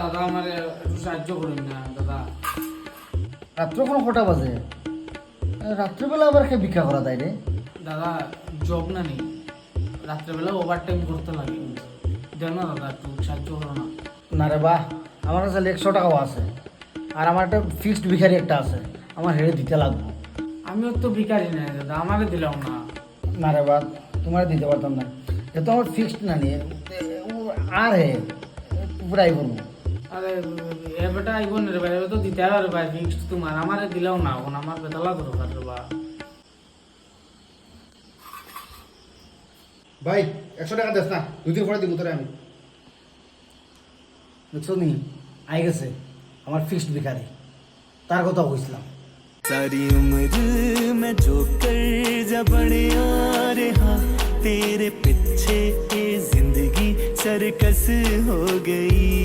দাদা আমার একটু সাহায্য করুন না দাদা। রাত্র কোনো কটা বাজে? রাত্রিবেলা আবার কে ভিক্ষা করা দেয় রে? দাদা জব না নেই, রাত্রেবেলা ওভার টাইম করতে লাগে, দেন না দাদা একটু সাহায্য করো না। না রে বাহ, আমার কাছে 100 টাকাও আছে, আর আমার একটা ফিক্সড ভিখারি একটা আছে, আমার হেরে দিতে লাগবে। আমিও তো ভিখারি নাই দাদা, আমাকে দিলাম না। না রে বাহ, তোমার দিতে পারতাম না, যেহেতু আমার ফিক্সড না নিয়ে আর হে পুরাই করবো। আরে এবারটা আইব না রে ভাই, এবার তো দিতে হবে রে ভাই, ফিক্সড তোমার, আমারে দিলাও না, এখন আমার বেতলা দরকার রে বা। ভাই 100 টাকা দেস না, 2 দিন পরে দিব তোরে আমি। দেখছো নি আই গেছে আমার ফিক্সড ভিখারি, তার কথা বলছিলাম। सारी उम्र मैं जो कर जा बड़े आ रहा, तेरे पीछे ये जिंदगी सरकस हो गई।